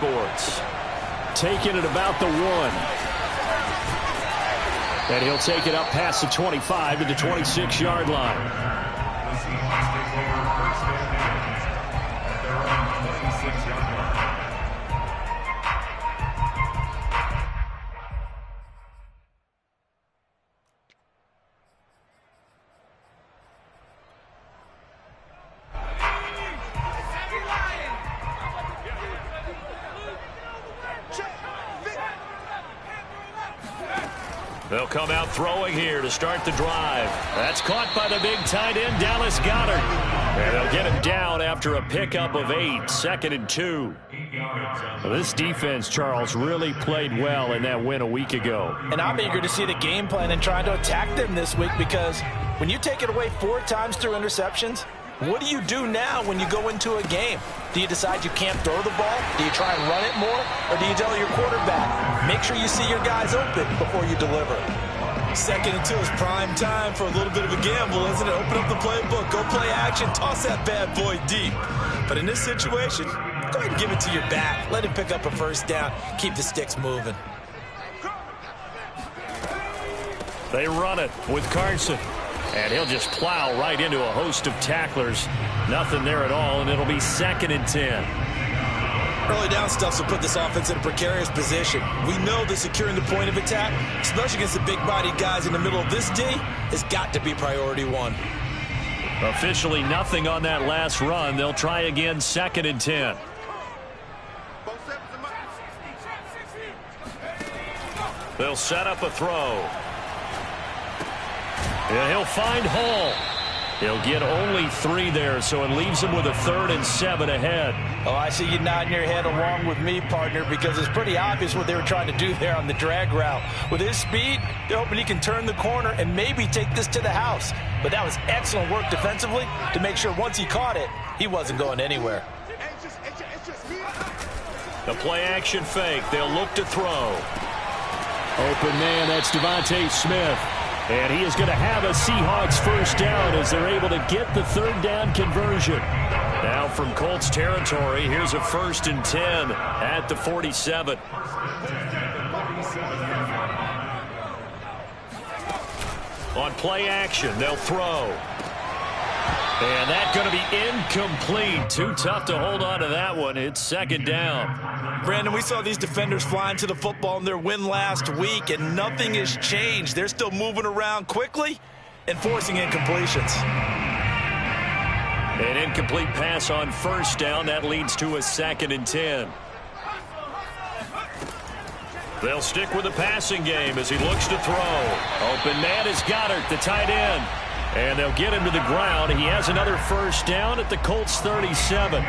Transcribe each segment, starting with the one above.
Sports. Taking it about the 1. And he'll take it up past the 25 to the 26-yard line. They'll come out throwing here to start the drive. That's caught by the big tight end, Dallas Goedert. And they'll get him down after a pickup of 8, 2nd and 2. Well, this defense, Charles, really played well in that win a week ago. And I'm eager to see the game plan and trying to attack them this week, because when you take it away 4 times through interceptions, what do you do now when you go into a game? Do you decide you can't throw the ball? Do you try and run it more? Or do you tell your quarterback, make sure you see your guys open before you deliver? 2nd and 2 is prime time for a little bit of a gamble, isn't it? Open up the playbook, go play action, toss that bad boy deep. But in this situation, go ahead and give it to your back. Let him pick up a first down. Keep the sticks moving. They run it with Carson. And he'll just plow right into a host of tacklers. Nothing there at all, and it'll be 2nd and 10. Early down stuff will put this offense in a precarious position. We know that securing the point of attack, especially against the big-bodied guys in the middle of this D, has got to be priority 1. Officially nothing on that last run. They'll try again, 2nd and 10. They'll set up a throw. Yeah, he'll find Hall. He'll get only 3 there, so it leaves him with a 3rd and 7 ahead. Oh, I see you nodding your head along with me, partner, because it's pretty obvious what they were trying to do there on the drag route. With his speed, they're hoping he can turn the corner and maybe take this to the house. But that was excellent work defensively to make sure once he caught it, he wasn't going anywhere. The play-action fake. They'll look to throw. Open man, that's Devontae Smith. And he is going to have a Seahawks first down as they're able to get the 3rd down conversion. Now from Colts territory, here's a 1st and 10 at the 47. On play action, they'll throw. And that's going to be incomplete. Too tough to hold on to that one. It's 2nd down. Brandon, we saw these defenders flying to the football in their win last week, and nothing has changed. They're still moving around quickly and forcing incompletions. An incomplete pass on 1st down. That leads to a 2nd and 10. They'll stick with the passing game as he looks to throw. Open man is Goedert, the tight end. And they'll get him to the ground. He has another first down at the Colts 37.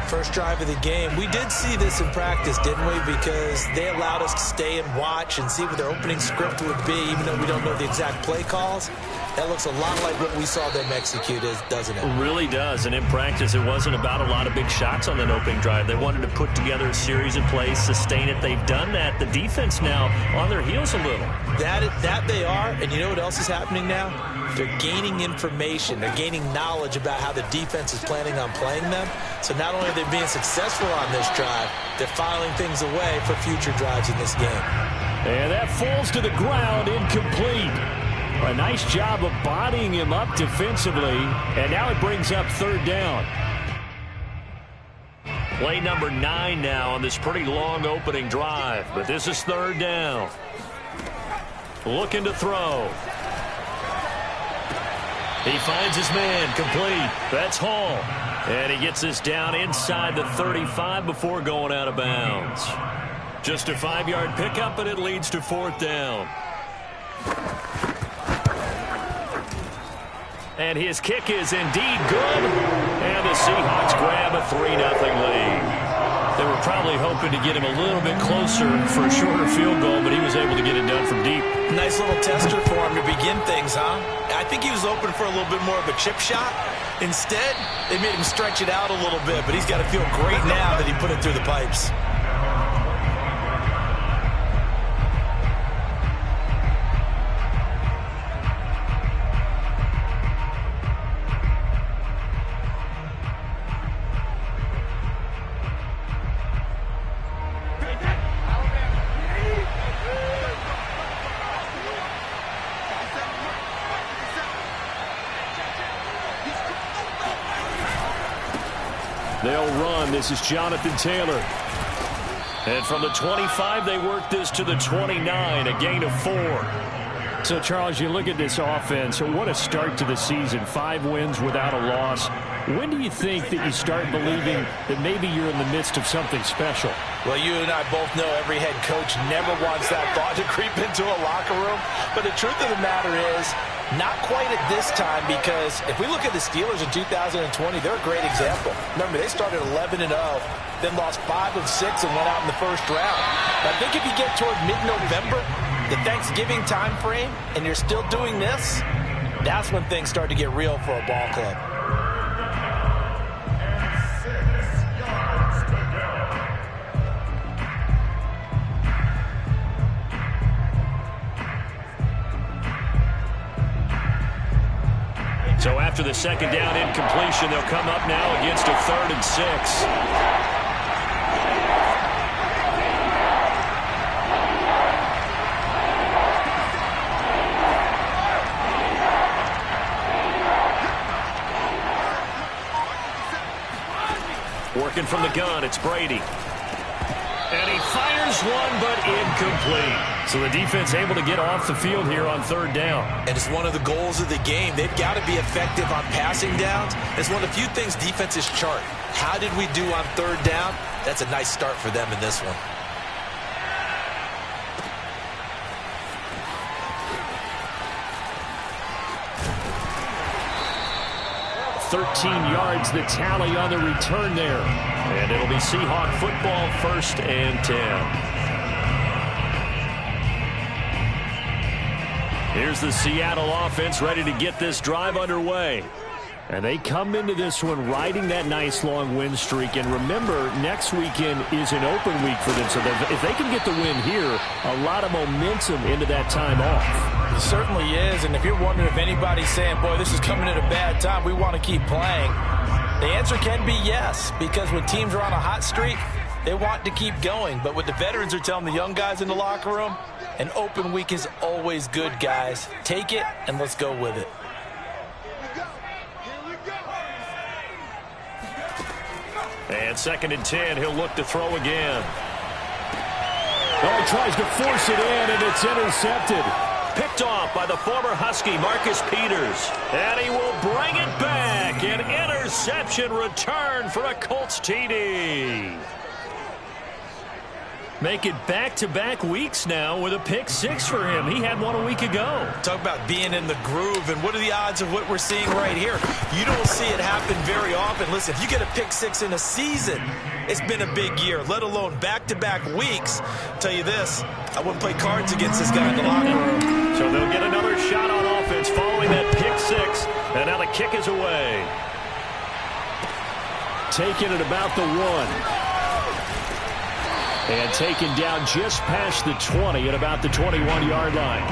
First drive of the game. We did see this in practice, didn't we? Because they allowed us to stay and watch and see what their opening script would be, even though we don't know the exact play calls. That looks a lot like what we saw them execute, doesn't it? It really does. And in practice, it wasn't about a lot of big shots on that opening drive. They wanted to put together a series of plays, sustain it. They've done that. The defense now on their heels a little. That they are. And you know what else is happening now? They're gaining information. They're gaining knowledge about how the defense is planning on playing them. So not only are they being successful on this drive, they're filing things away for future drives in this game. And that falls to the ground, incomplete. A nice job of bodying him up defensively, and now it brings up 3rd down. Play number 9 now on this pretty long opening drive, but this is 3rd down. Looking to throw. He finds his man, complete. That's Hall. And he gets this down inside the 35 before going out of bounds. Just a 5-yard pickup, and it leads to 4th down. And his kick is indeed good. And the Seahawks grab a 3-0 lead. They were probably hoping to get him a little bit closer for a shorter field goal, but he was able to get it done from deep. Nice little tester for him to begin things, huh? I think he was open for a little bit more of a chip shot. Instead, they made him stretch it out a little bit, but he's got to feel great now that he put it through the pipes. run. This is Jonathan Taylor. And from the 25, they work this to the 29, a gain of 4. So, Charles, you look at this offense, what a start to the season. 5 wins without a loss. When do you think that you start believing that maybe you're in the midst of something special? Well, you and I both know every head coach never wants that thought to creep into a locker room. But the truth of the matter is, not quite at this time, because if we look at the Steelers in 2020, they're a great example. Remember, they started 11-0, then lost 5 of 6 and went out in the first round. But I think if you get toward mid-November, the Thanksgiving time frame, and you're still doing this, that's when things start to get real for a ball club. So after the second down incompletion, they'll come up now against a 3rd and 6. Working from the gun, it's Brady. And he fires one, but incomplete. So the defense able to get off the field here on 3rd down. And it's one of the goals of the game. They've got to be effective on passing downs. It's one of the few things defenses chart. How did we do on 3rd down? That's a nice start for them in this one. 13 yards the tally on the return there. And it'll be Seahawk football, 1st and 10. Here's the Seattle offense ready to get this drive underway. And they come into this one riding that nice long win streak. And remember, next weekend is an open week for them. So if they can get the win here, a lot of momentum into that time off. It certainly is. And if you're wondering if anybody's saying, boy, this is coming at a bad time, we want to keep playing, the answer can be yes. Because when teams are on a hot streak, they want to keep going. But what the veterans are telling the young guys in the locker room, an open week is always good, guys. Take it and let's go with it. And 2nd and 10, he'll look to throw again. Oh, he tries to force it in, and it's intercepted. Picked off by the former Husky, Marcus Peters. And he will bring it back. An interception return for a Colts TD. Make it back-to-back weeks now with a pick 6 for him. He had one a week ago. Talk about being in the groove, and what are the odds of what we're seeing right here? You don't see it happen very often. Listen, if you get a pick 6 in a season, it's been a big year, let alone back-to-back weeks. I'll tell you this, I wouldn't play cards against this guy in the locker room. So they'll get another shot on offense following that pick 6, and now the kick is away. Taking it about the 1. And taken down just past the 20 at about the 21-yard line.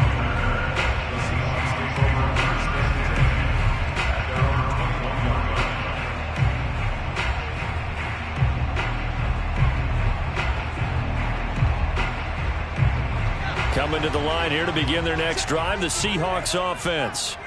Coming to the line here to begin their next drive, the Seahawks offense.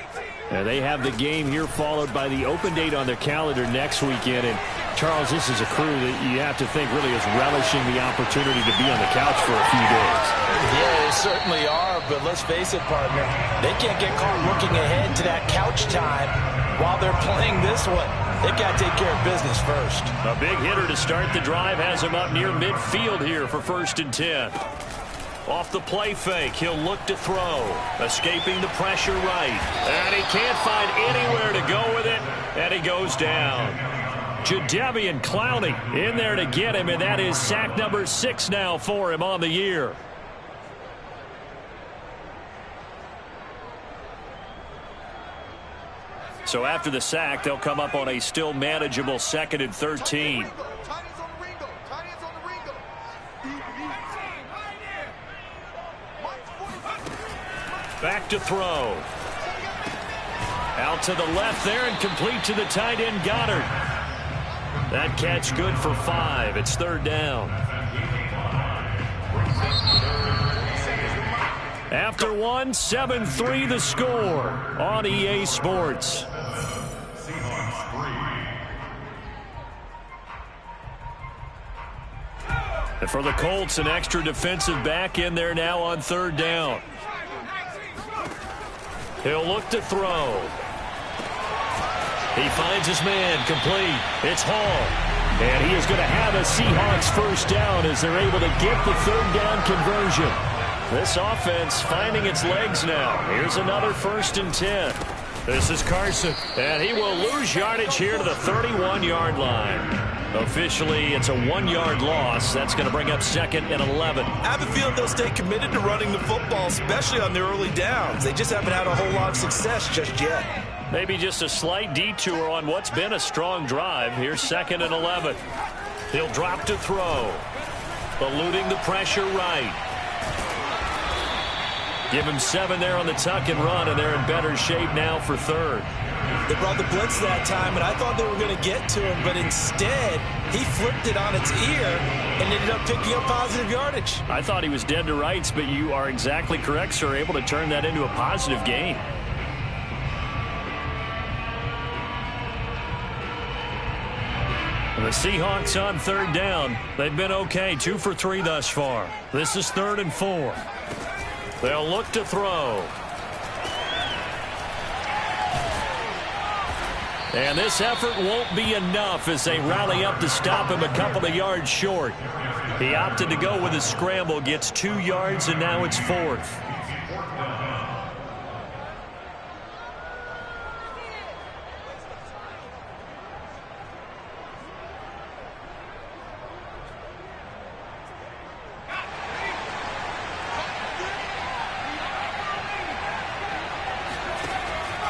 And they have the game here followed by the open date on their calendar next weekend. And Charles, this is a crew that you have to think really is relishing the opportunity to be on the couch for a few days. Yeah, they certainly are, but let's face it, partner. They can't get caught looking ahead to that couch time while they're playing this one. They've got to take care of business first. A big hitter to start the drive has him up near midfield here for 1st and 10. Off the play fake, he'll look to throw. Escaping the pressure right. And he can't find anywhere to go with it, and he goes down. Jadeveon Clowney in there to get him, and that is sack number 6 now for him on the year. So after the sack, they'll come up on a still manageable 2nd and 13. Back to throw. Out to the left there and complete to the tight end Goddard. That catch good for 5. It's 3rd down. After 1, 7-3 the score on EA Sports. And for the Colts, an extra defensive back in there now on third down. He'll look to throw. He finds his man complete. It's Hall. And he is going to have a Seahawks first down as they're able to get the third down conversion. This offense finding its legs now. Here's another 1st and 10. This is Carson. And he will lose yardage here to the 31-yard line. Officially, it's a 1-yard loss. That's going to bring up 2nd and 11. I have a feeling they'll stay committed to running the football, especially on their early downs. They just haven't had a whole lot of success just yet. Maybe just a slight detour on what's been a strong drive. Here's 2nd and 11. He'll drop to throw. Eluding the pressure right. Give him 7 there on the tuck and run, and they're in better shape now for third. They brought the blitz that time, and I thought they were going to get to him, but instead, he flipped it on its ear and ended up picking up positive yardage. I thought he was dead to rights, but you are exactly correct, sir, able to turn that into a positive gain. The Seahawks on third down. They've been okay, 2 for 3 thus far. This is 3rd and 4. They'll look to throw. And this effort won't be enough as they rally up to stop him a couple of yards short. He opted to go with a scramble, gets 2 yards, and now it's 4th.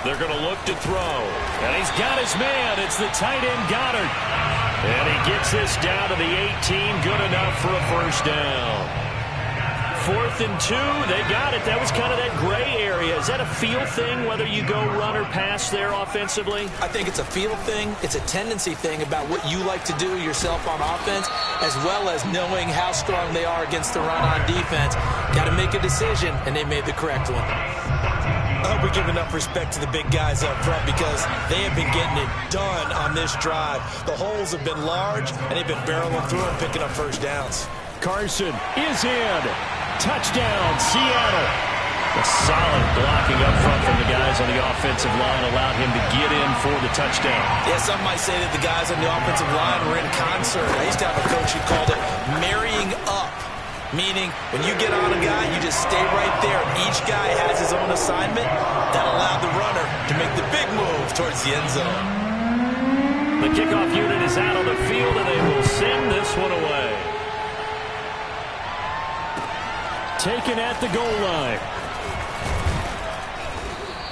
They're going to look to throw. And he's got his man. It's the tight end, Goddard. And he gets this down to the 18. Good enough for a first down. 4th and 2. They got it. That was kind of that gray area. Is that a feel thing, whether you go run or pass there offensively? I think it's a feel thing. It's a tendency thing about what you like to do yourself on offense, as well as knowing how strong they are against the run on defense. Got to make a decision, and they made the correct one. I hope we give enough respect to the big guys up front because they have been getting it done on this drive. The holes have been large, and they've been barreling through and picking up first downs. Carson is in. Touchdown, Seattle. A solid blocking up front from the guys on the offensive line allowed him to get in for the touchdown. Yeah, some might say that the guys on the offensive line were in concert. I used to have a coach who called it marrying up. Meaning, when you get on a guy, you just stay right there. Each guy has his own assignment. That allowed the runner to make the big move towards the end zone. The kickoff unit is out on the field, and they will send this one away. Taken at the goal line.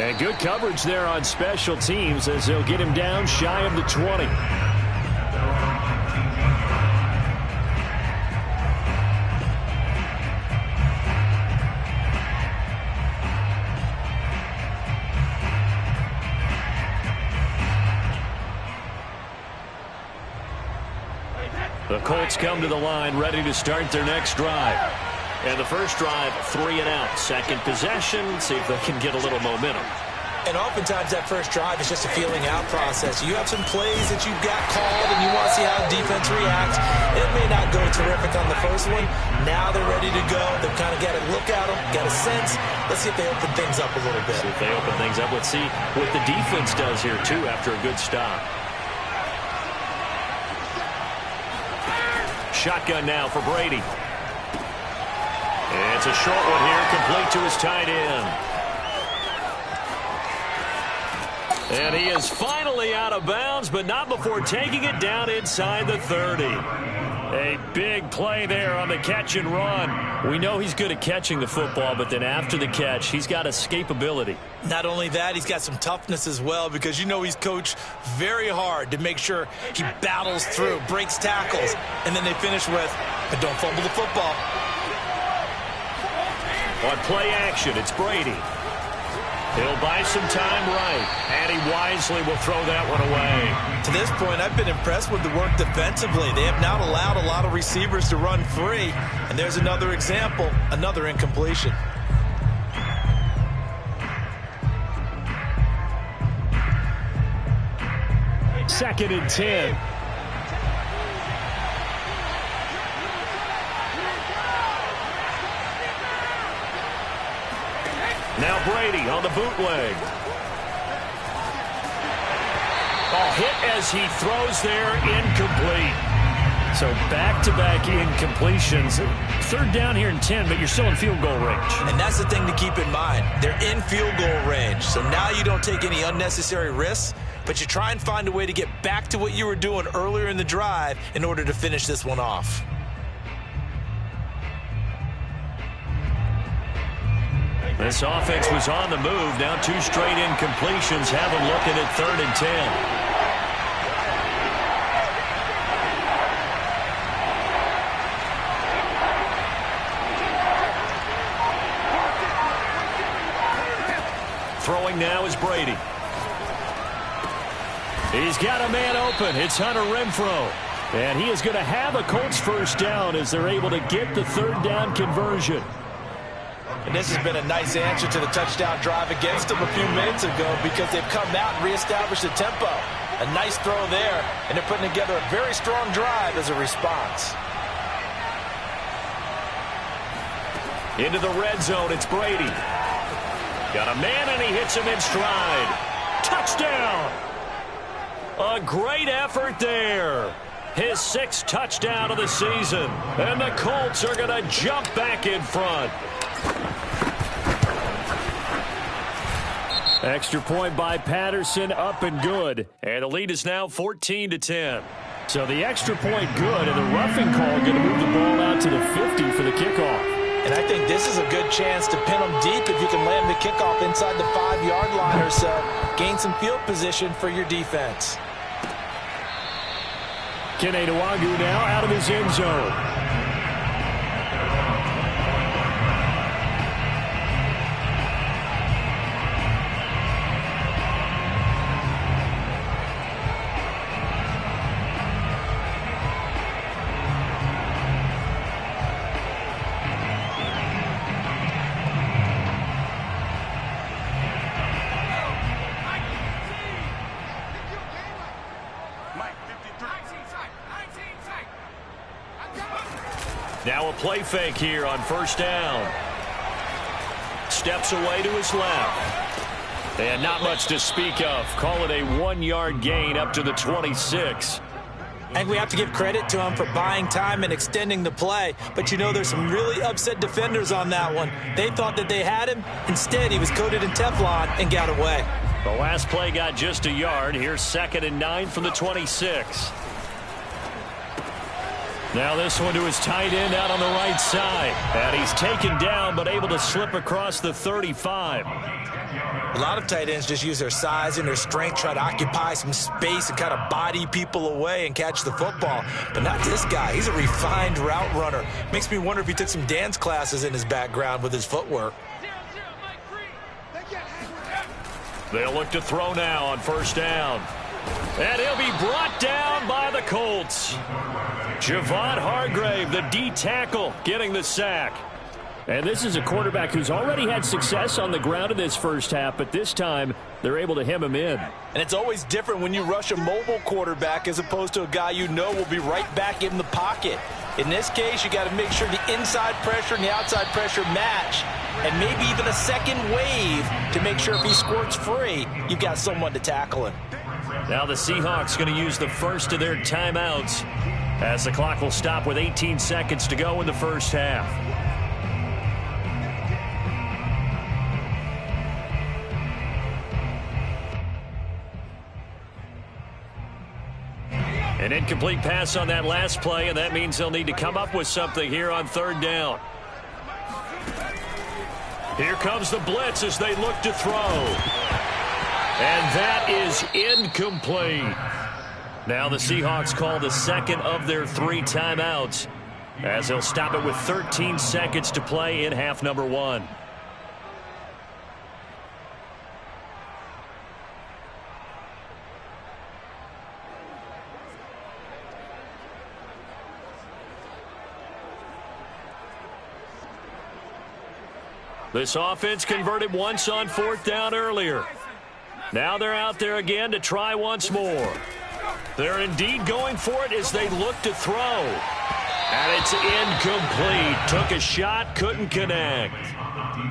And good coverage there on special teams as they'll get him down shy of the 20. The Colts come to the line ready to start their next drive. And the first drive, 3 and out. Second possession, see if they can get a little momentum. And oftentimes that first drive is just a feeling out process. You have some plays that you've got called and you want to see how the defense reacts. It may not go terrific on the first one. Now they're ready to go. They've kind of got a look at them, got a sense. Let's see if they open things up a little bit. See if they open things up. Let's see what the defense does here, too, after a good stop. Shotgun now for Brady. It's a short one here, complete to his tight end. And he is finally out of bounds, but not before taking it down inside the 30. A big play there on the catch and run. We know he's good at catching the football, but then after the catch, he's got escapability. Not only that, he's got some toughness as well because you know he's coached very hard to make sure he battles through, breaks tackles, and then they finish with, but don't fumble the football. On play action, it's Brady. He'll buy some time right, and he wisely will throw that one away. To this point, I've been impressed with the work defensively. They have not allowed a lot of receivers to run free, and there's another example, another incompletion. Second and 10. Now Brady on the bootleg. Ball hit as he throws there, incomplete. So back-to-back incompletions. Third down here and 10, but you're still in field goal range. And that's the thing to keep in mind. They're in field goal range. So now you don't take any unnecessary risks, but you try and find a way to get back to what you were doing earlier in the drive in order to finish this one off. This offense was on the move. Now 2 straight incompletions have them looking at 3rd and 10. Throwing now is Brady. He's got a man open. It's Hunter Renfrow. And he is going to have a Colts first down as they're able to get the 3rd down conversion. And this has been a nice answer to the touchdown drive against them a few minutes ago because they've come out and reestablished the tempo. A nice throw there, and they're putting together a very strong drive as a response. Into the red zone, it's Brady. Got a man, and he hits him in stride. Touchdown! A great effort there. His 6th touchdown of the season. And the Colts are going to jump back in front. Extra point by Patterson, up and good. And the lead is now 14-10. So the extra point good, and the roughing call going to move the ball out to the 50 for the kickoff. And I think this is a good chance to pin them deep if you can land the kickoff inside the 5-yard line or so. Gain some field position for your defense. Kene Nwagu now out of his end zone. Now a play fake here on first down. Steps away to his left. And not much to speak of. Call it a 1-yard gain up to the 26. I think we have to give credit to him for buying time and extending the play. But, you know, there's some really upset defenders on that one. They thought that they had him. Instead, he was coated in Teflon and got away. The last play got just a yard. Here's 2nd and 9 from the 26. Now this one to his tight end out on the right side. And he's taken down but able to slip across the 35. A lot of tight ends just use their size and their strength, try to occupy some space and kind of body people away and catch the football. But not this guy. He's a refined route runner. Makes me wonder if he took some dance classes in his background with his footwork. They'll look to throw now on first down. And he'll be brought down by the Colts. Javon Hargrave, the D tackle, getting the sack. And this is a quarterback who's already had success on the ground in this first half, but this time they're able to hem him in. And it's always different when you rush a mobile quarterback as opposed to a guy you know will be right back in the pocket. In this case, you got to make sure the inside pressure and the outside pressure match, and maybe even a second wave to make sure if he squirts free, you've got someone to tackle him. Now the Seahawks going to use the first of their timeouts as the clock will stop with 18 seconds to go in the first half. An incomplete pass on that last play, and that means they'll need to come up with something here on third down. Here comes the blitz as they look to throw. And that is incomplete. Now the Seahawks call the second of their 3 timeouts as they'll stop it with 13 seconds to play in half number 1. This offense converted once on 4th down earlier. Now they're out there again to try once more. They're indeed going for it as they look to throw. And it's incomplete. Took a shot, couldn't connect.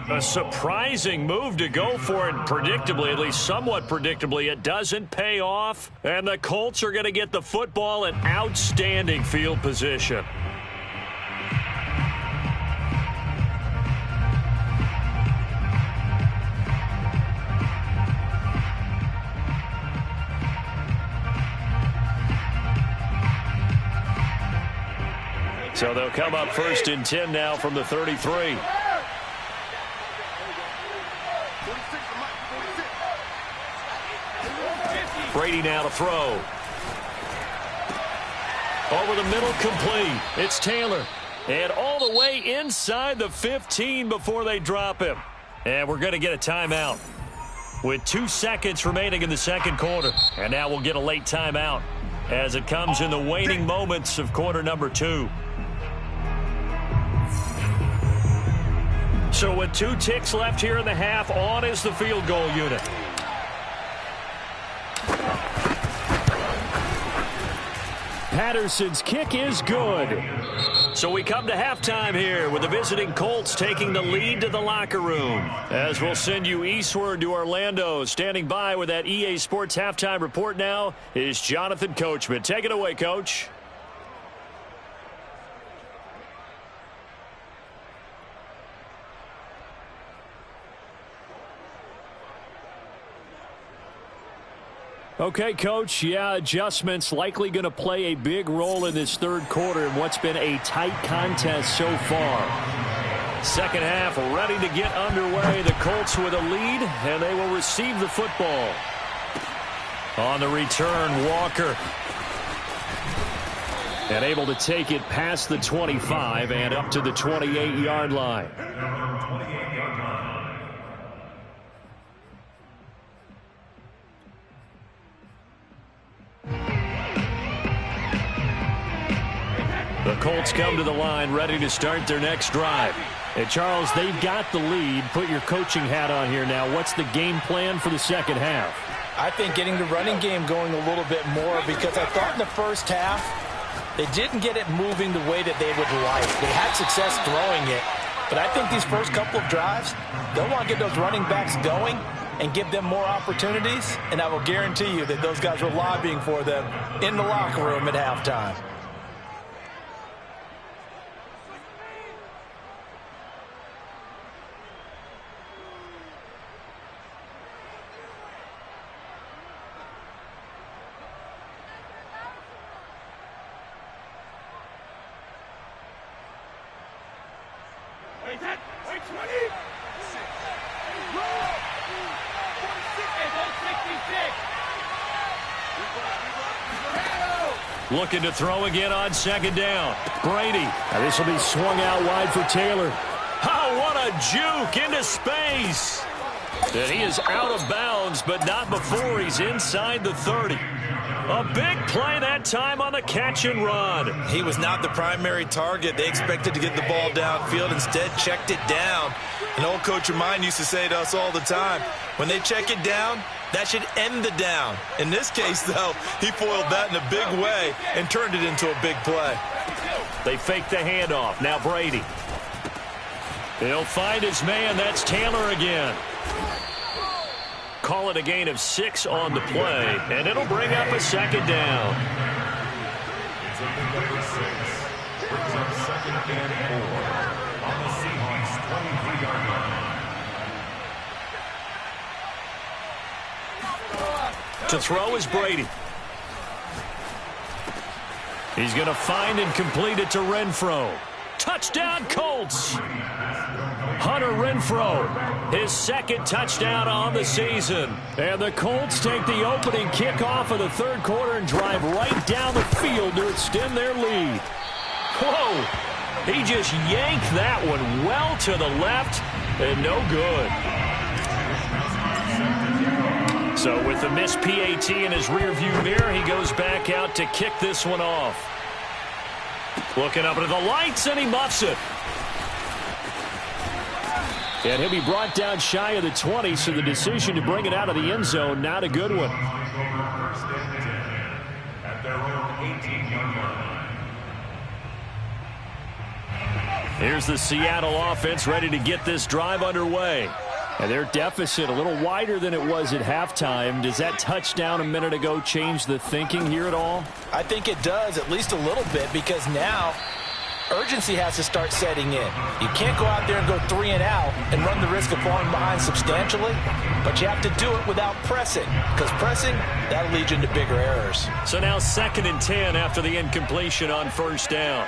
A surprising move to go for it, predictably, at least somewhat predictably. It doesn't pay off, and the Colts are going to get the football in outstanding field position. So they'll come up 1st and 10 now from the 33. Brady now to throw. Over the middle, complete. It's Taylor. And all the way inside the 15 before they drop him. And we're going to get a timeout with 2 seconds remaining in the second quarter. And now we'll get a late timeout as it comes in the waning moments of quarter number 2. So with 2 ticks left here in the half, on is the field goal unit. Patterson's kick is good. So we come to halftime here with the visiting Colts taking the lead to the locker room. As we'll send you eastward to Orlando. Standing by with that EA Sports halftime report now is Jonathan Coachman. Take it away, Coach. Okay, Coach, adjustments likely going to play a big role in this third quarter in what's been a tight contest so far. Second half ready to get underway. The Colts with a lead, and they will receive the football. On the return, Walker. And able to take it past the 25 and up to the 28-yard line. The Colts come to the line ready to start their next drive. Hey, Charles, they've got the lead. Put your coaching hat on here now. What's the game plan for the second half? I think getting the running game going a little bit more, because I thought in the first half they didn't get it moving the way that they would like. They had success throwing it, but I think these first couple of drives, they'll want to get those running backs going and give them more opportunities, and I will guarantee you that those guys were lobbying for them in the locker room at halftime. Looking to throw again on second down. Brady. Now this will be swung out wide for Taylor. Oh, what a juke into space. And he is out of bounds, but not before he's inside the 30. A big play that time on the catch and run. He was not the primary target. They expected to get the ball downfield. Instead, checked it down. An old coach of mine used to say to us all the time, when they check it down, that should end the down. In this case, though, he foiled that in a big way and turned it into a big play. They fake the handoff. Now Brady. He'll find his man. That's Taylor again. Call it a gain of 6 on the play, and it'll bring up a second down. It's a number 6. Brings up second and 4 on the Seahawks 23-yard line. To throw is Brady. He's going to find and complete it to Renfro. Touchdown, Colts! Hunter Renfro, his second touchdown on the season. And the Colts take the opening kickoff of the third quarter and drive right down the field to extend their lead. Whoa! He just yanked that one well to the left and no good. So with the missed PAT in his rearview mirror, he goes back out to kick this one off. Looking up into the lights, and he muffs it. And he'll be brought down shy of the 20, so the decision to bring it out of the end zone, not a good one. At their own 18-yard line. Here's the Seattle offense ready to get this drive underway. And their deficit a little wider than it was at halftime. Does that touchdown a minute ago change the thinking here at all? I think it does, at least a little bit, because now urgency has to start setting in. You can't go out there and go 3 and out and run the risk of falling behind substantially, but you have to do it without pressing, because pressing, that'll lead you into bigger errors. So now 2nd and 10 after the incompletion on 1st down.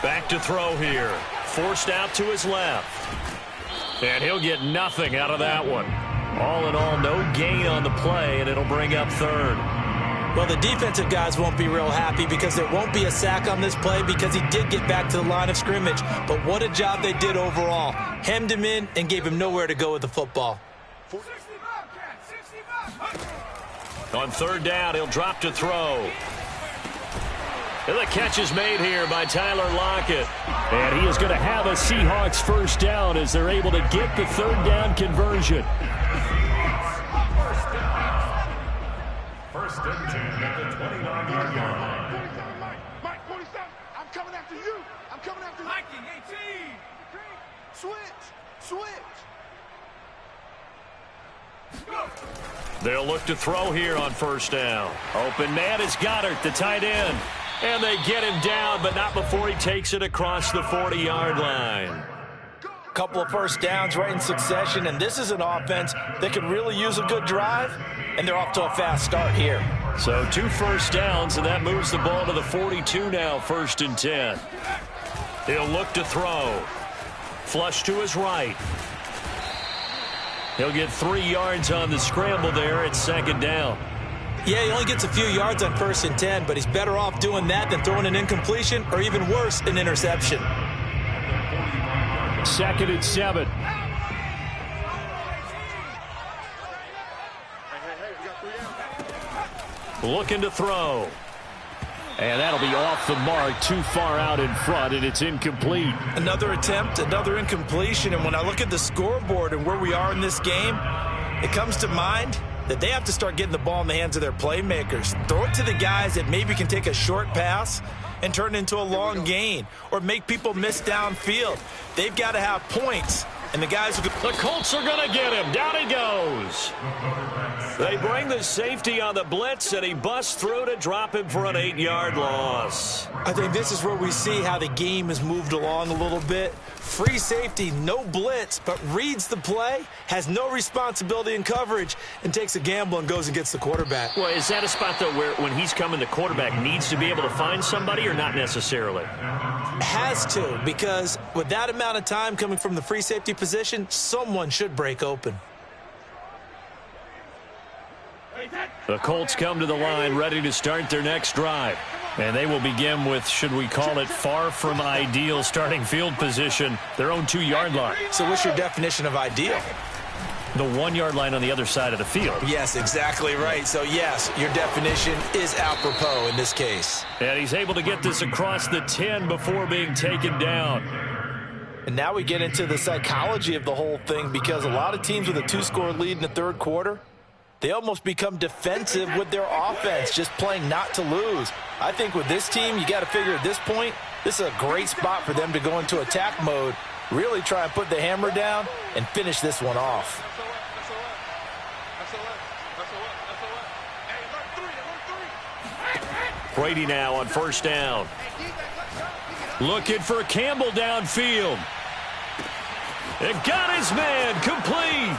Back to throw here. Forced out to his left. And he'll get nothing out of that one. All in all, no gain on the play, and it'll bring up 3rd. Well, the defensive guys won't be real happy because there won't be a sack on this play because he did get back to the line of scrimmage. But what a job they did overall. Hemmed him in and gave him nowhere to go with the football. On 3rd down, he'll drop to throw. And the catch is made here by Tyler Lockett. And he is going to have a Seahawks 1st down as they're able to get the 3rd down conversion. 1st and 10 at the 29-yard line. Mike, 47, I'm coming after you. I'm coming after you. Mikey, 18. Switch. They'll look to throw here on 1st down. Open man is Goddard, the tight end. And they get him down, but not before he takes it across the 40-yard line. Couple of 1st downs right in succession, and this is an offense that could really use a good drive, and they're off to a fast start here. So 2 1st downs, and that moves the ball to the 42 now, 1st and 10. He'll look to throw. Flush to his right. He'll get 3 yards on the scramble there at 2nd down. Yeah, he only gets a few yards on 1st and 10, but he's better off doing that than throwing an incompletion or even worse, an interception. 2nd and 7. Looking to throw. And that'll be off the mark, too far out in front, and it's incomplete. Another attempt, another incompletion, and when I look at the scoreboard and where we are in this game, it comes to mind that they have to start getting the ball in the hands of their playmakers. Throw it to the guys that maybe can take a short pass and turn it into a long gain or make people miss downfield. They've got to have points. And the guys who... The Colts are going to get him. Down he goes. They bring the safety on the blitz, and he busts through to drop him for an 8-yard loss. I think this is where we see how the game has moved along a little bit. Free safety, no blitz, but reads the play, has no responsibility in coverage, and takes a gamble and goes and gets the quarterback. Well, is that a spot, though, where when he's coming, the quarterback needs to be able to find somebody or not necessarily? Has to, because with that amount of time coming from the free safety position, someone should break open. The Colts come to the line ready to start their next drive. And they will begin with, should we call it, far from ideal starting field position, their own 2-yard line. So what's your definition of ideal? The 1-yard line on the other side of the field. Yes, exactly right. So, yes, your definition is apropos in this case. And he's able to get this across the 10 before being taken down. And now we get into the psychology of the whole thing, because a lot of teams with a 2-score lead in the 3rd quarter, they almost become defensive with their offense, just playing not to lose. I think with this team, you got to figure at this point, this is a great spot for them to go into attack mode, really try and put the hammer down and finish this one off. Brady now on 1st down. Looking for Campbell downfield. And got his man complete.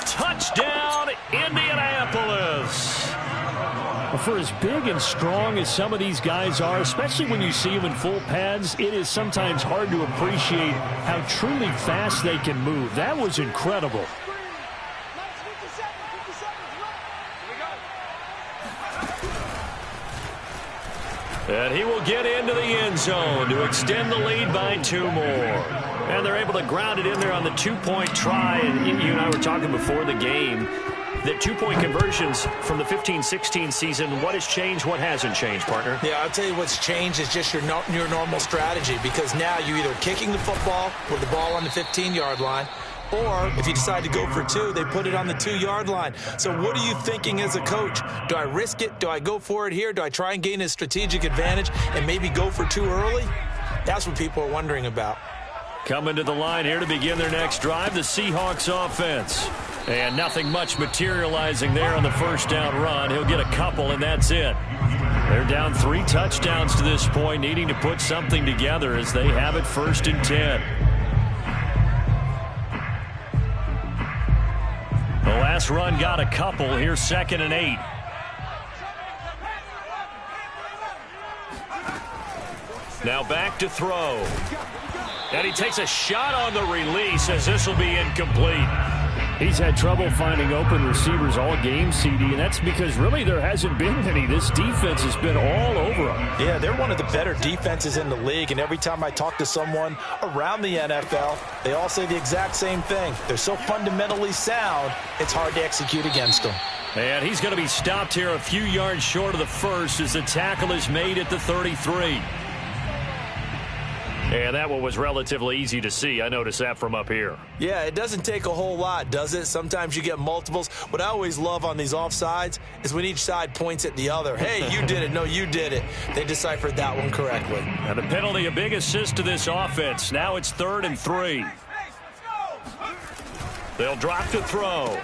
Touchdown, Indianapolis. For as big and strong as some of these guys are, especially when you see them in full pads, it is sometimes hard to appreciate how truly fast they can move. That was incredible. And he will get into the end zone to extend the lead by 2 more. And they're able to ground it in there on the 2-point try. And you and I were talking before the game that 2-point conversions from the 15-16 season, what has changed, what hasn't changed, partner? Yeah, I'll tell you what's changed is just your normal strategy, because now you're either kicking the football with the ball on the 15-yard line, Or if you decide to go for 2, they put it on the 2-yard line. So what are you thinking as a coach? Do I risk it? Do I go for it here? Do I try and gain a strategic advantage and maybe go for 2 early? That's what people are wondering about. Coming to the line here to begin their next drive, the Seahawks offense. And nothing much materializing there on the first down run. He'll get a couple, and that's it. They're down 3 touchdowns to this point, needing to put something together as they have it 1st and 10. The last run got a couple. Here's 2nd and 8. Now back to throw. And he takes a shot on the release as this will be incomplete. He's had trouble finding open receivers all game, CD, and that's because really there hasn't been any. This defense has been all over them. Yeah, they're one of the better defenses in the league, and every time I talk to someone around the NFL, they all say the exact same thing. They're so fundamentally sound, it's hard to execute against them. And he's going to be stopped here a few yards short of the first as the tackle is made at the 33. And that one was relatively easy to see. I noticed that from up here. Yeah, it doesn't take a whole lot, does it? Sometimes you get multiples. What I always love on these offsides is when each side points at the other. Hey, you did it. No, you did it. They deciphered that one correctly. And the penalty, a big assist to this offense. Now it's 3rd and 3. They'll drop to throw.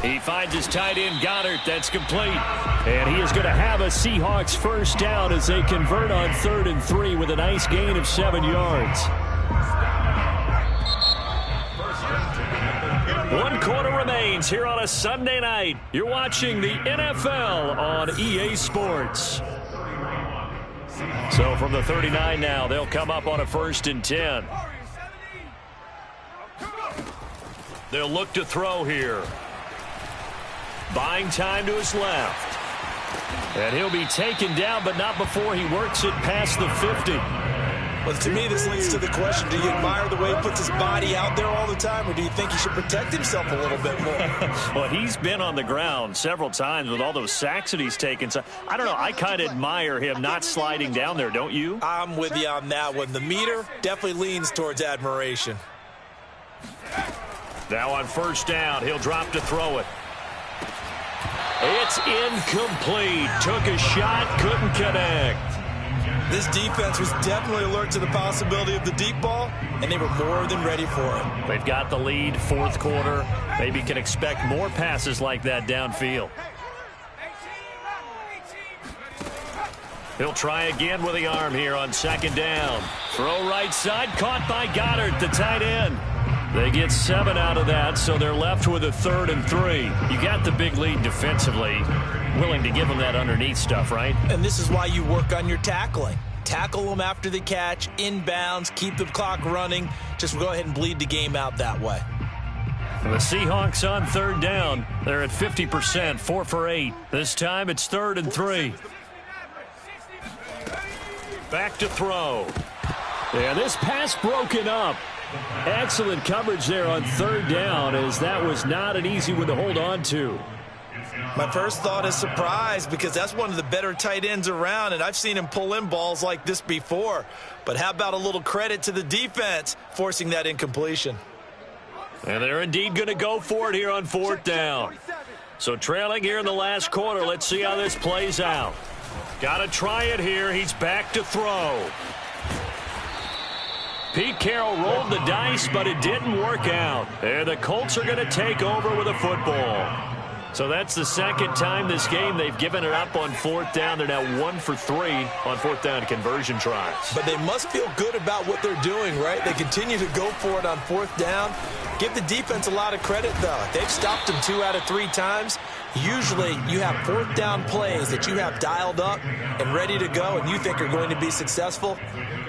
He finds his tight end, Goddard. That's complete. And he is going to have a Seahawks first down as they convert on 3rd and 3 with a nice gain of 7 yards. 1 quarter remains here on a Sunday night. You're watching the NFL on EA Sports. So from the 39 now, they'll come up on a 1st and 10. They'll look to throw here. Buying time to his left. And he'll be taken down, but not before he works it past the 50. Well, to me, this leads to the question, do you admire the way he puts his body out there all the time, or do you think he should protect himself a little bit more? Well, he's been on the ground several times with all those sacks that he's taken. So, I don't know. I kind of admire him not sliding down there, don't you? I'm with you on that one. The meter definitely leans towards admiration. Now on 1st down, he'll drop to throw it. It's incomplete. Took a shot, couldn't connect. This defense was definitely alert to the possibility of the deep ball, and they were more than ready for it. They've got the lead, 4th quarter. Maybe can expect more passes like that downfield. He'll try again with the arm here on 2nd down. Throw right side, caught by Goddard, the tight end. They get 7 out of that, so they're left with a 3rd and 3. You got the big lead defensively. Willing to give them that underneath stuff, right? And this is why you work on your tackling. Tackle them after the catch, inbounds, keep the clock running. Just go ahead and bleed the game out that way. The Seahawks on 3rd down. They're at 50%, 4 for 8. This time it's 3rd and 3. Back to throw. And this pass broken up. Excellent coverage there on 3rd down, as that was not an easy one to hold on to. My first thought is surprise, because that's one of the better tight ends around, and I've seen him pull in balls like this before. But how about a little credit to the defense forcing that incompletion? And they're indeed going to go for it here on 4th down. So trailing here in the last quarter, let's see how this plays out. Got to try it here. He's back to throw. Pete Carroll rolled the dice, but it didn't work out. And the Colts are going to take over with a football. So that's the 2nd time this game they've given it up on 4th down. They're now 1 for 3 on 4th down conversion tries. But they must feel good about what they're doing, right? They continue to go for it on 4th down. Give the defense a lot of credit, though. They've stopped them 2 out of 3 times. Usually you have 4th down plays that you have dialed up and ready to go and you think are going to be successful.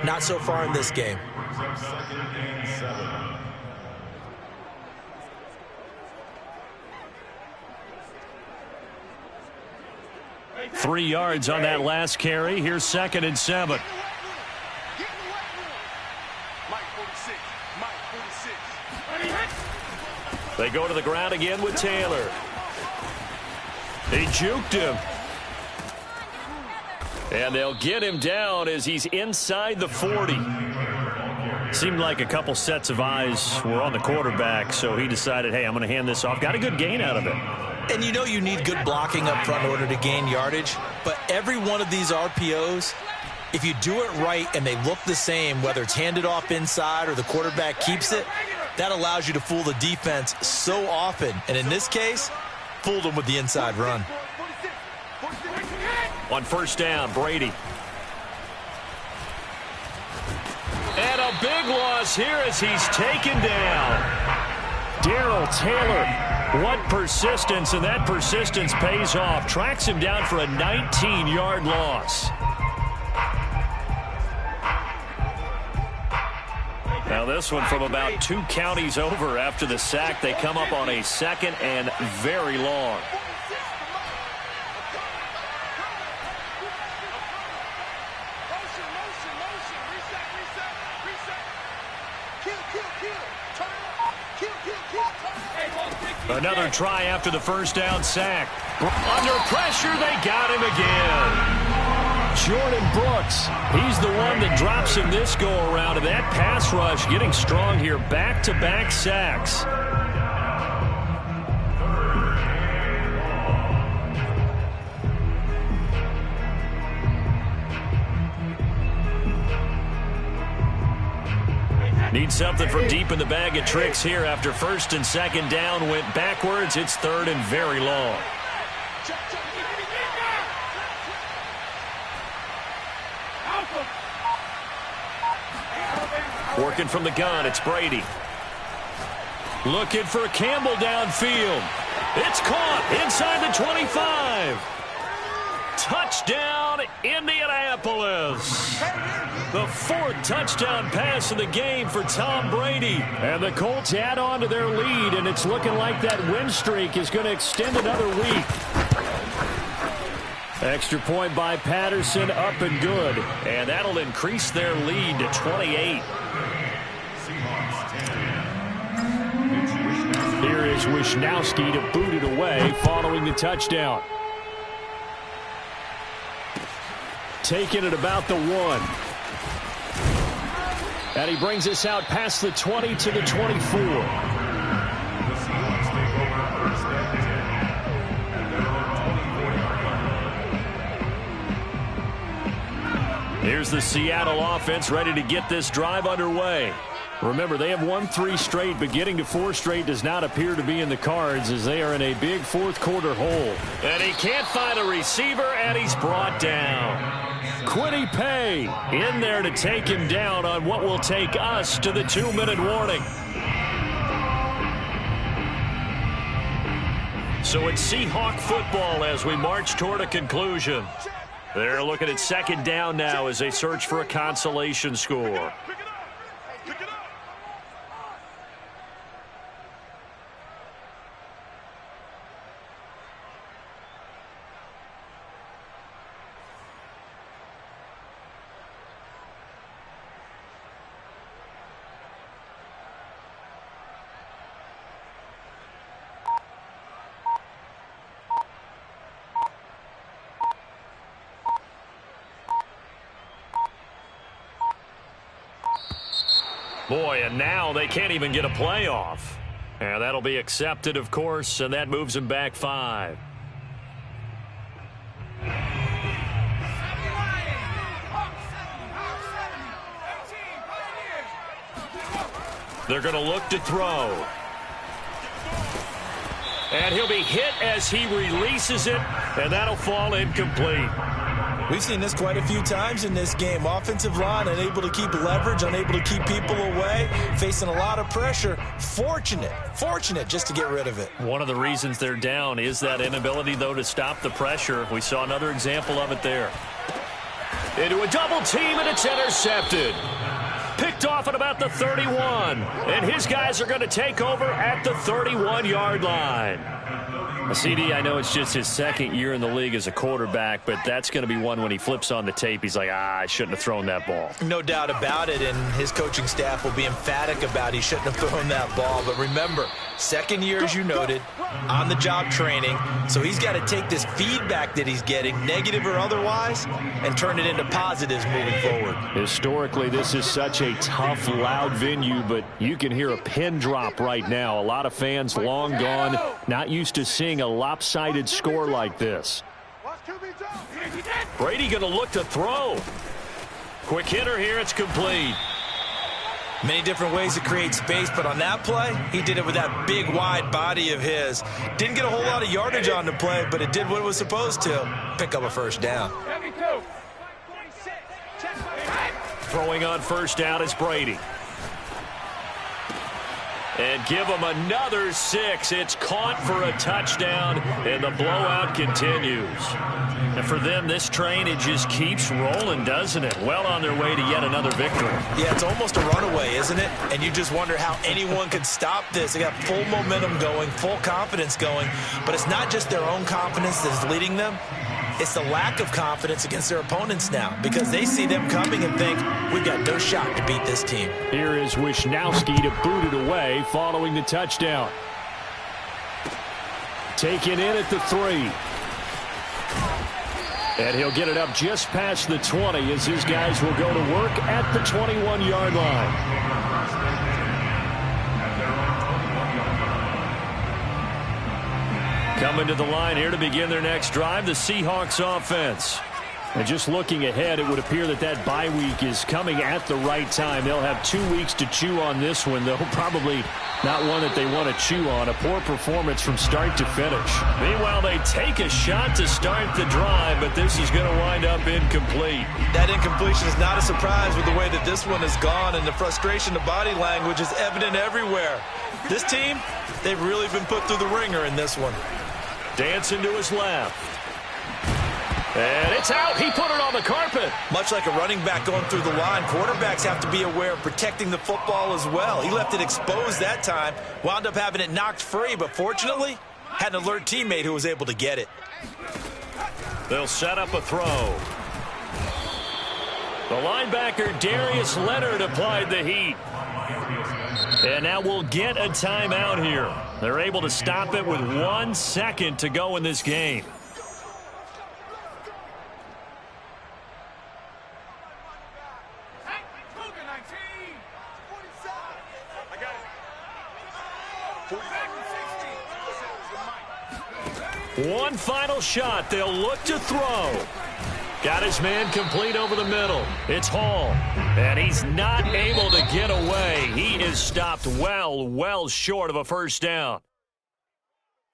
Not so far in this game. 2nd and 7. 3 yards on that last carry. Here's 2nd and 7. They go to the ground again with Taylor. They juked him. And they'll get him down as he's inside the 40. Seemed like a couple sets of eyes were on the quarterback, so he decided, hey, I'm going to hand this off. Got a good gain out of it. And you know you need good blocking up front in order to gain yardage, but every one of these RPOs, if you do it right and they look the same, whether it's handed off inside or the quarterback keeps it, that allows you to fool the defense so often. And in this case, fooled them with the inside run. On first down, Brady. And a big loss here as he's taken down. Darrell Taylor, what persistence, and that persistence pays off. Tracks him down for a 19-yard loss. Now this one from about 2 counties over after the sack. They come up on a 2nd and very long. Another try after the first down sack. Under pressure, they got him again. Jordan Brooks, he's the one that drops him this go-around. And that pass rush getting strong here. Back-to-back sacks. Need something from deep in the bag of tricks here after first and second down went backwards. It's 3rd and very long. Working from the gun, it's Brady. Looking for Campbell downfield. It's caught inside the 25. Touchdown, Indianapolis. The 4th touchdown pass of the game for Tom Brady. And the Colts add on to their lead, and it's looking like that win streak is going to extend another week. Extra point by Patterson, up and good. And that'll increase their lead to 28. Here is Wisnowski to boot it away following the touchdown. Taking it about the 1. And he brings us out past the 20 to the 24. Here's the Seattle offense ready to get this drive underway. Remember, they have won 3 straight, but getting to 4 straight does not appear to be in the cards as they are in a big 4th quarter hole. And he can't find a receiver, and he's brought down. Quiddy Pay in there to take him down on what will take us to the 2-minute warning. So it's Seahawk football as we march toward a conclusion. They're looking at 2nd down now as they search for a consolation score. Boy, and now they can't even get a playoff. And that'll be accepted, of course, and that moves them back 5. They're going to look to throw. And he'll be hit as he releases it, and that'll fall incomplete. We've seen this quite a few times in this game. Offensive line unable to keep leverage, unable to keep people away, facing a lot of pressure. Fortunate just to get rid of it. One of the reasons they're down is that inability, though, to stop the pressure. We saw another example of it there. Into a double team, and it's intercepted. Picked off at about the 31. And his guys are going to take over at the 31-yard line. CD, I know it's just his second year in the league as a quarterback, but that's going to be one when he flips on the tape, he's like, I shouldn't have thrown that ball. No doubt about it, and his coaching staff will be emphatic about he shouldn't have thrown that ball. But remember, second year, as you noted, on-the-job training, so he's got to take this feedback that he's getting, negative or otherwise, and turn it into positives moving forward. Historically, this is such a tough, loud venue, but you can hear a pin drop right now. A lot of fans long gone, not used to seeing a lopsided score like this. Brady going to look to throw. Quick hitter here, it's complete. Many different ways to create space, but on that play, he did it with that big, wide body of his. Didn't get a whole lot of yardage on the play, but it did what it was supposed to. Pick up a first down. Throwing on first down is Brady. And give him another 6. It's caught for a touchdown, and the blowout continues. And for them, this train, it just keeps rolling, doesn't it? Well on their way to yet another victory. Yeah, it's almost a runaway, isn't it? And you just wonder how anyone could stop this. They got full momentum going, full confidence going. But it's not just their own confidence that's leading them. It's the lack of confidence against their opponents now, because they see them coming and think, we've got no shot to beat this team. Here is Wisnowski to boot it away following the touchdown. Taken in at the 3. And he'll get it up just past the 20 as his guys will go to work at the 21-yard line. Coming to the line here to begin their next drive, the Seahawks offense. And just looking ahead, it would appear that that bye week is coming at the right time. They'll have 2 weeks to chew on this one, though probably not one that they want to chew on. A poor performance from start to finish. Meanwhile, they take a shot to start the drive, but this is going to wind up incomplete. That incompletion is not a surprise with the way that this one has gone, and the frustration of body language is evident everywhere. This team, they've really been put through the ringer in this one. Dancing to his left. And it's out. He put it on the carpet. Much like a running back going through the line, quarterbacks have to be aware of protecting the football as well. He left it exposed that time, wound up having it knocked free, but fortunately, had an alert teammate who was able to get it. They'll set up a throw. The linebacker, Darius Leonard, applied the heat. And now we'll get a timeout here. They're able to stop it with 1 second to go in this game. One final shot. They'll look to throw. Got his man complete over the middle. It's Hall. And he's not able to get away. He is stopped well short of a first down.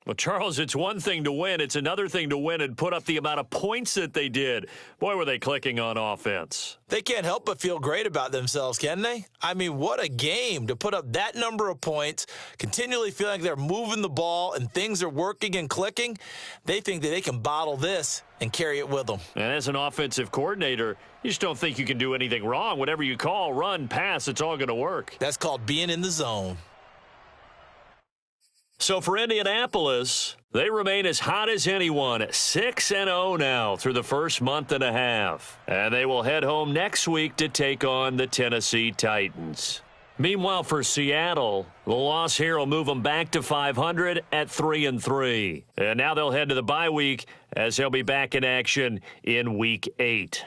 Well, Charles, it's one thing to win. It's another thing to win and put up the amount of points that they did. Boy, were they clicking on offense. They can't help but feel great about themselves, can they? I mean, what a game to put up that number of points, continually feeling like they're moving the ball and things are working and clicking. They think that they can bottle this and carry it with them. And as an offensive coordinator, you just don't think you can do anything wrong. Whatever you call, run, pass, it's all going to work. That's called being in the zone. So for Indianapolis, they remain as hot as anyone, 6-0 now through the first month and a half. And they will head home next week to take on the Tennessee Titans. Meanwhile, for Seattle, the loss here will move them back to 500 at 3-3. And now they'll head to the bye week as they'll be back in action in Week 8.